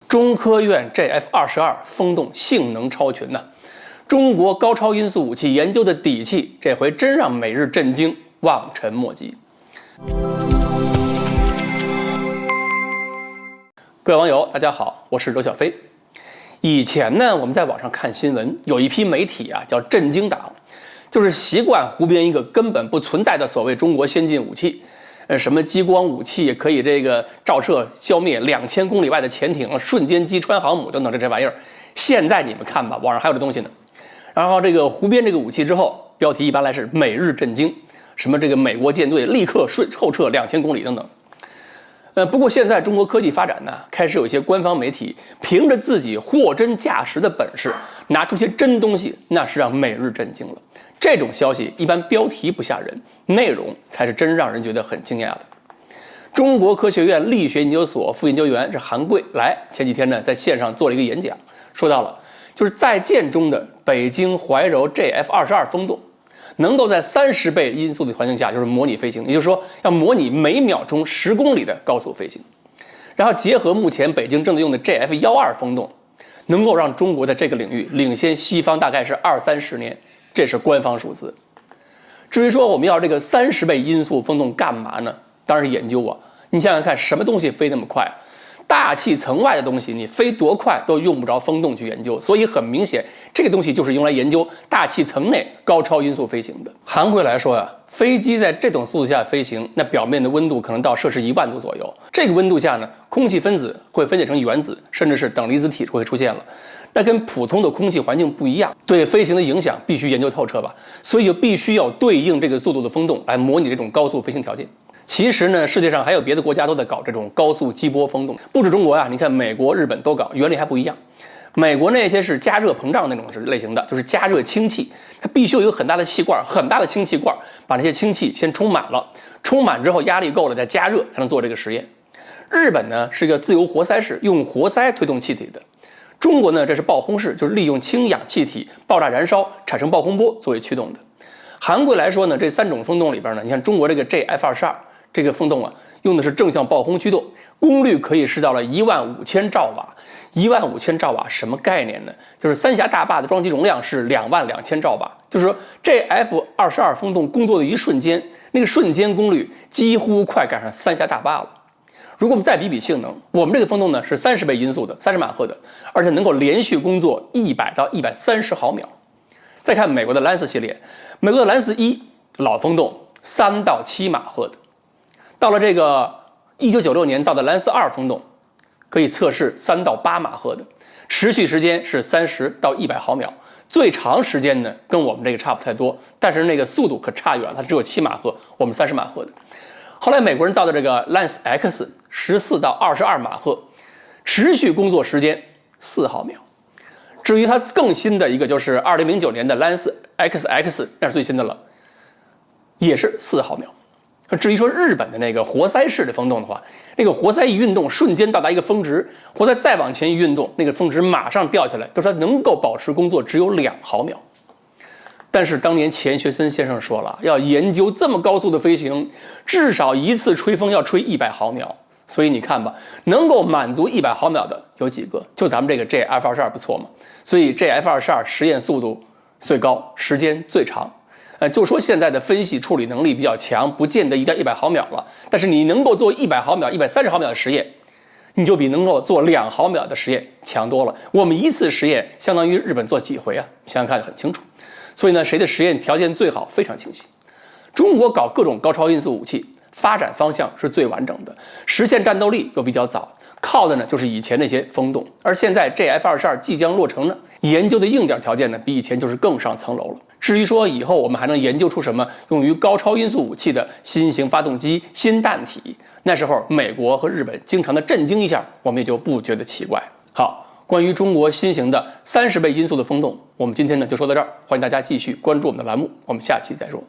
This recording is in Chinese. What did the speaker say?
中科院 JF-22风洞性能超群呐，中国高超音速武器研究的底气，这回真让美日震惊，望尘莫及。各位网友，大家好，我是周小飞。以前呢，我们在网上看新闻，有一批媒体啊叫震惊党，就是习惯胡编一个根本不存在的所谓中国先进武器。什么激光武器可以这个照射消灭2000公里外的潜艇，瞬间击穿航母等等这玩意儿。现在你们看吧，网上还有这东西呢。然后这个胡编这个武器之后，标题一般来是美日震惊，什么这个美国舰队立刻后撤2000公里等等。不过现在中国科技发展呢，开始有一些官方媒体凭着自己货真价实的本事，拿出些真东西，那是让美日震惊了。这种消息一般标题不吓人，内容才是真让人觉得很惊讶的。中国科学院力学研究所副研究员是韩贵来，前几天呢在线上做了一个演讲，说到了就是在建中的北京怀柔 JF-22风洞，能够在30倍音速的环境下就是模拟飞行，也就是说要模拟每秒钟10公里的高速飞行。然后结合目前北京正在用的 JF-12风洞，能够让中国在这个领域领先西方大概是20-30年。这是官方数字。至于说我们要这个30倍音速风洞干嘛呢？当然是研究啊。你想想看，什么东西飞那么快？大气层外的东西，你飞多快都用不着风洞去研究。所以很明显，这个东西就是用来研究大气层内高超音速飞行的。韩贵来说呀，飞机在这种速度下飞行，那表面的温度可能到摄氏10000度左右。这个温度下呢，空气分子会分解成原子，甚至是等离子体会出现了。那跟普通的空气环境不一样，对飞行的影响必须研究透彻吧，所以就必须要对应这个速度的风洞来模拟这种高速飞行条件。其实呢，世界上还有别的国家都在搞这种高速激波风洞，不止中国呀，你看美国、日本都搞，原理还不一样。美国那些是加热膨胀那种类型的，就是加热氢气，它必须有一个很大的气罐，很大的氢气罐，把那些氢气先充满了，充满之后压力够了再加热才能做这个实验。日本呢是一个自由活塞式，用活塞推动气体的。中国呢，这是爆轰式，就是利用氢氧气体爆炸燃烧产生爆轰波作为驱动的。韩贵来说呢，这3种风洞里边呢，你看中国这个 JF-22这个风洞啊，用的是正向爆轰驱动，功率可以是到了15000兆瓦。15000兆瓦什么概念呢？就是三峡大坝的装机容量是22000兆瓦，就是说 JF-22风洞工作的一瞬间，那个瞬间功率几乎快赶上三峡大坝了。如果我们再比比性能，我们这个风洞呢是30倍音速的，30马赫的，而且能够连续工作100到130毫秒。再看美国的兰斯系列，美国的兰斯1老风洞3到7马赫的，到了这个1996年造的兰斯2风洞，可以测试3到8马赫的，持续时间是30到100毫秒，最长时间呢跟我们这个差不太多，但是那个速度可差远了，它只有7马赫，我们30马赫的。后来美国人造的这个 Lance X 14到22马赫，持续工作时间4毫秒。至于它更新的一个就是2009年的 Lance XX， 那是最新的了，也是4毫秒。至于说日本的那个活塞式的风洞的话，那个活塞一运动，瞬间到达一个峰值，活塞再往前一运动，那个峰值马上掉下来，都是它能够保持工作只有2毫秒。但是当年钱学森先生说了，要研究这么高速的飞行，至少一次吹风要吹100毫秒。所以你看吧，能够满足100毫秒的有几个？就咱们这个 JF-22不错嘛。所以 JF-22实验速度最高，时间最长。就说现在的分析处理能力比较强，不见得一定要100毫秒了。但是你能够做100毫秒、130毫秒的实验，你就比能够做2毫秒的实验强多了。我们一次实验相当于日本做几回啊？想想看很清楚。所以呢，谁的实验条件最好非常清晰。中国搞各种高超音速武器，发展方向是最完整的，实现战斗力又比较早，靠的呢就是以前那些风洞。而现在 JF-22即将落成呢，研究的硬件条件呢比以前就是更上层楼了。至于说以后我们还能研究出什么用于高超音速武器的新型发动机、新弹体，那时候美国和日本经常的震惊一下，我们也就不觉得奇怪。好。关于中国新型的30倍音速的风洞，我们今天呢就说到这儿，欢迎大家继续关注我们的栏目，我们下期再说。